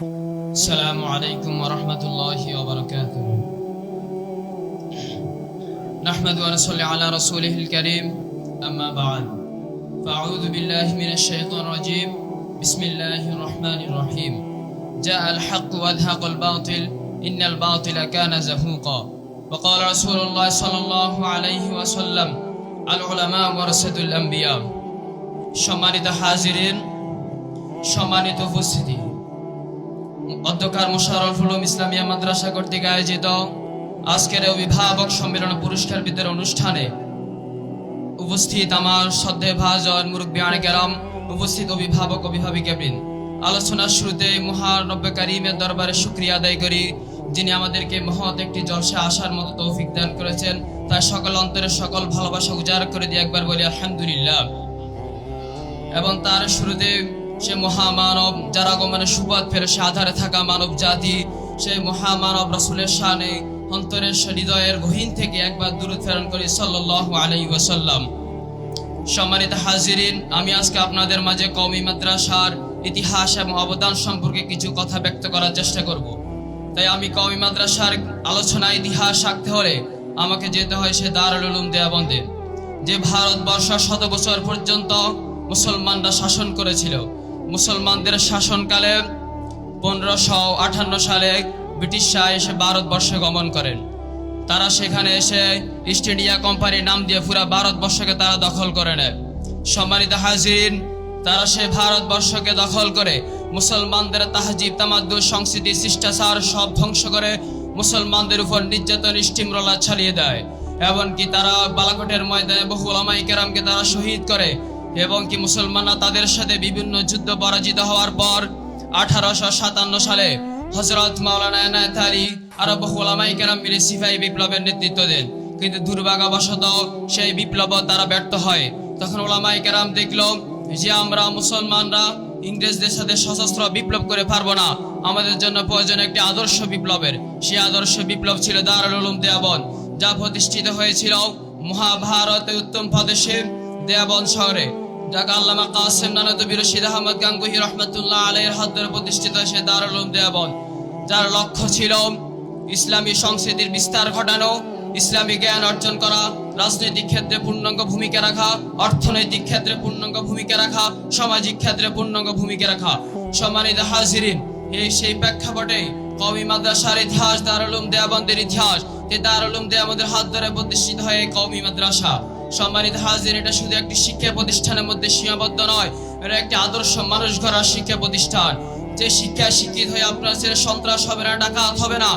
السلام عليكم ورحمة الله وبركاته. نحمد ونصلي على رسوله الكريم. أما بعد، فأعوذ بالله من الشيطان الرجيم. بسم الله الرحمن الرحيم. جاء الحق وأزهق الباطل إن الباطل كان زهوقا. وقال رسول الله صلى الله عليه وسلم العلماء ورثة الأنبياء. সম্মানিত হাজিরিন, সম্মানিত উপস্থিতি, অধ্যকার মোশাররফুল উলুম ইসলামিয়া মাদ্রাসা কর্তৃক আয়োজিত আজকের অভিভাবক সম্মেলন পুরস্কার বিতরণ অনুষ্ঠানে উপস্থিত আমার শ্রদ্ধেয় ভাজন মুরব্বিয়ানে কেরাম, উপস্থিত অভিভাবক অভিভাবিকাবৃন্দ, আলোচনার শুরুতে মহান রব্বে কারীমের দরবারে শুকরিয়া আদায় করি, যিনি আমাদেরকে মহৎ একটি জলসা আসার মতো তৌফিক দান করেছেন। তাই সকল অন্তরের সকল ভালোবাসা উজাড় করে দিয়ে একবার বলি আলহামদুলিল্লাহ। এবং তার শুরুতে সে মহামানব, যার আগমনে সুবাদ ফেলে সে আধারে থাকা মানব জাতি, সেই মহামানব রাসূলের শানে অন্তরের হৃদয়ের গহীন থেকে একবার দুরূদ প্রেরণ করি সাল্লাল্লাহু আলাইহি ওয়াসাল্লাম। সম্মানিত হাজিরিন, আমি আজকে আপনাদের মাঝে কওমি মাদ্রাসার ইতিহাস এবং অবদান সম্পর্কে কিছু কথা ব্যক্ত করার চেষ্টা করব। তাই আমি কওমি মাদ্রাসার আলোচনা ইতিহাস রাখতে হলে আমাকে যেতে হয় সে দারুল উলুম দেওবন্দে, যে ভারতবর্ষ শত বছর পর্যন্ত মুসলমানরা শাসন করেছিল। মুসলমানদের শাসনকালে 1558 সালে ব্রিটিশরা এসে ভারতবর্ষে গমন করেন। তারা সেখানে এসে ইস্ট ইন্ডিয়া কোম্পানির নাম দিয়ে পুরা ভারতবর্ষকে তারা দখল করে নেয়। সম্মানিত হাজিরিন, তারা সে ভারতবর্ষকে দখল করে মুসলমানদের তাহজিব, তামাদ্দুন, সংস্কৃতি, শিষ্টাচার সব ধ্বংস করে মুসলমানদের উপর নির্যাতন স্টিমরোলার চালিয়ে দেয়। এমনকি তারা বালাকোটের ময়দানে বহু উলামায়ে কেরামকে তারা শহীদ করে। এবং কি মুসলমানরা তাদের সাথে বিভিন্ন যুদ্ধ পরাজিত হওয়ার পর 1857 সালে হযরত মাওলানা এনায়েত আলী আর বহু উলামায়ে কেরাম মিলে সিপাহী বিপ্লবের নেতৃত্ব দেন। কিন্তু দুর্ভাগ্যবশত সেই বিপ্লব তারা ব্যর্থ হয়। তখন উলামায়ে কেরাম দেখলো যে আমরা মুসলমানরা ইংরেজদের সাথে সশস্ত্র বিপ্লব করে পারবো না, আমাদের জন্য প্রয়োজন একটি আদর্শ বিপ্লবের। সেই আদর্শ বিপ্লব ছিল দারুল উলুম দেওবন্দ, যা প্রতিষ্ঠিত হয়েছিল মহাভারতের উত্তম প্রদেশে দেওবন্দ শহরে, যাকে আল্লামা কাসেম নানুতুবি রশিদ আহমদ গাঙ্গুহি রহমাতুল্লাহ আলাইহির হাত ধরে প্রতিষ্ঠিত সে দারুল উলুম দেওবন্দ, যার লক্ষ্য ছিল ইসলামী সংস্কৃতির বিস্তার ঘটানো, ইসলামী জ্ঞান অর্জন করা, রাজনৈতিক ক্ষেত্রে পূর্ণাঙ্গ ভূমিকা রাখা, অর্থনৈতিক ক্ষেত্রে পূর্ণাঙ্গ ভূমিকা রাখা, সামাজিক ক্ষেত্রে পূর্ণাঙ্গ ভূমিকা রাখা। সম্মানিত হাজিরিন, সেই প্রেক্ষাপটে কওমি মাদ্রাসার ইতিহাস, দারুল উলুম দেওবন্দের ইতিহাস, যে দারুল উলুম দেওবন্দের হাত ধরে প্রতিষ্ঠিত হয় এই কওমি মাদ্রাসা। সম্মানিত হাজির, এটা শুধু একটি শিক্ষা প্রতিষ্ঠানের মধ্যে সীমাবদ্ধ নয়, এটা একটি আদর্শ মানুষ গড়ার শিক্ষা প্রতিষ্ঠান। যে শিক্ষায় শিক্ষিত হয়ে আপনার ছেলে সন্ত্রাস হবে না, ডাকাত হবে না,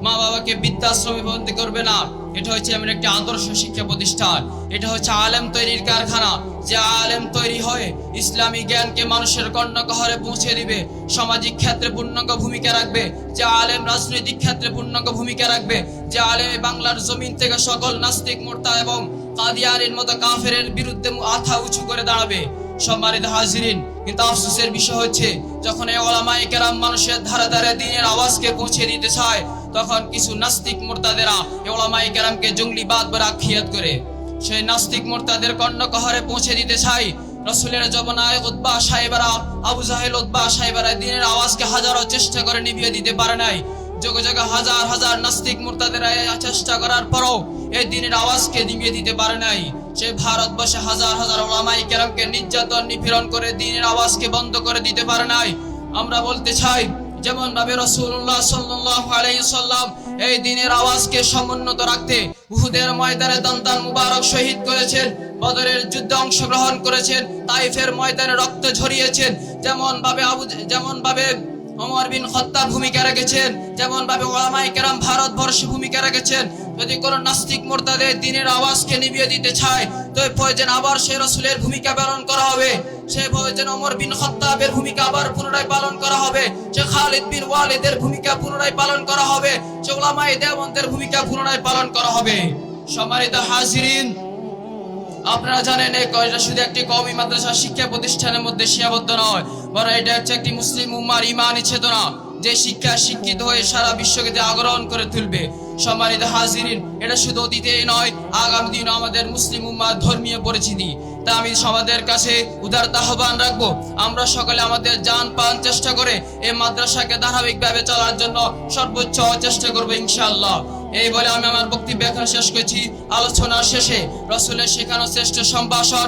মা বাবাকে বৃদ্ধাশ্রমে বন্দী করবে না। এটা হচ্ছে এমন একটি আদর্শ শিক্ষা প্রতিষ্ঠান। এটা হচ্ছে আলেম তৈরির কারখানা। যে আলেম তৈরি হয়ে ইসলামী জ্ঞানকে মানুষের কর্ণকহরে পৌঁছে দিবে, সামাজিক ক্ষেত্রে পূর্ণাঙ্গ ভূমিকা রাখবে। যে আলেম রাজনৈতিক ক্ষেত্রে পূর্ণাঙ্গ ভূমিকা রাখবে। যে আলেম বাংলার জমিন থেকে সকল নাস্তিক, মুরতা এবং কাদিয়ানীর মতো কাফেরের বিরুদ্ধে মাথা উঁচু করে দাঁড়াবে। সম্মানিত হাজিরিন, কিন্তু আফসোসের বিষয় হচ্ছে যখন এই উলামায়ে কেরাম মানুষের ধারে ধারে দ্বীনের আওয়াজকে পৌঁছে দিতে চায়, তখন কিছু নাস্তিক মুরতাদেরা এই উলামায়ে কেরামকে জঙ্গলিবাদ বলে আখ্যায়িত করে। সেই নাস্তিক মুরতাদের কর্ণকহরে পৌঁছে দিতে চায় রাসূলের জমানায় উতবা সাহেবরা, আবু জাহেল উতবা সাহেবরা দ্বীনের আওয়াজকে হাজারো চেষ্টা করে নিভিয়ে দিতে পারে নাই। যোগ যোগ হাজার হাজার নাস্তিক মুরতাদেরা চেষ্টা করার পরও এই দ্বীনের আওয়াজকে নিভিয়ে দিতে পারে নাই। সে ভারতবর্ষে হাজার হাজার উলামায়ে কেরামকে নির্যাতন নিপীড়ন করে দ্বীনের আওয়াজকে বন্ধ করে দিতে পারে নাই। আমরা বলতে চাই, যেমন ভাবে রাসূলুল্লাহ সাল্লাল্লাহু আলাইহি ওয়াসাল্লাম এই দ্বীনের আওয়াজকে সমুন্নত রাখতে উহুদের ময়দানে দান মুবারক শহীদ করেছেন, বদরের যুদ্ধে অংশগ্রহণ করেছেন, তাইফের ময়দানে রক্ত ঝরিয়েছেন, যেমন ভাবে ওমর বিন খাত্তাব ভূমিকা রেখেছেন, যেমন ভাবে উলামায়ে কেরাম ভারতবর্ষে ভূমিকা রেখেছেন। যদি কোন নাস্তিক মুরতাদের দ্বীনের আওয়াজকে নিভিয়ে দিতে চায়, তো প্রয়োজন আবার সেই রাসূলের ভূমিকা পালন করা হবে। সে প্রয়োজন ওমর বিন খাত্তাবের ভূমিকা আবার পুনরায় পালন করা হবে। সে খালিদ বিন ওয়ালিদের ভূমিকা পুনরায় পালন করা হবে। সে উলামায়ে দেওবন্দের ভূমিকা পুনরায় পালন করা হবে। সম্মানিত হাজিরিন, আপনারা জানেন এটা শুধু একটি কওমি মাদ্রাসা শিক্ষা প্রতিষ্ঠানের মধ্যে সীমাবদ্ধ নয়, বরং এটা হচ্ছে একটি মুসলিম উম্মার ঈমানি চেতনা, যে শিক্ষা শিক্ষিত হয়ে সারা বিশ্বকে আগ্রহণ করে তুলবে। সম্মানিত হাজিরিন, এটা শুধু অতীতেই নয়, আগামী দিনও আমাদের মুসলিম উম্মার ধর্মীয় পরিচিতি, তা আমি সমাজের কাছে উদার আহ্বান রাখবো, আমরা সকলে আমাদের জান প্রাণ চেষ্টা করে এই মাদ্রাসাকে ধারাবাহিকভাবে চলার জন্য সর্বোচ্চ চেষ্টা করবো ইনশাআল্লাহ। এই বলে আমি আমার বক্তব্য এখানে শেষ করছি। আলোচনার শেষে রাসূলের শেখানো শ্রেষ্ঠ সম্ভাষণ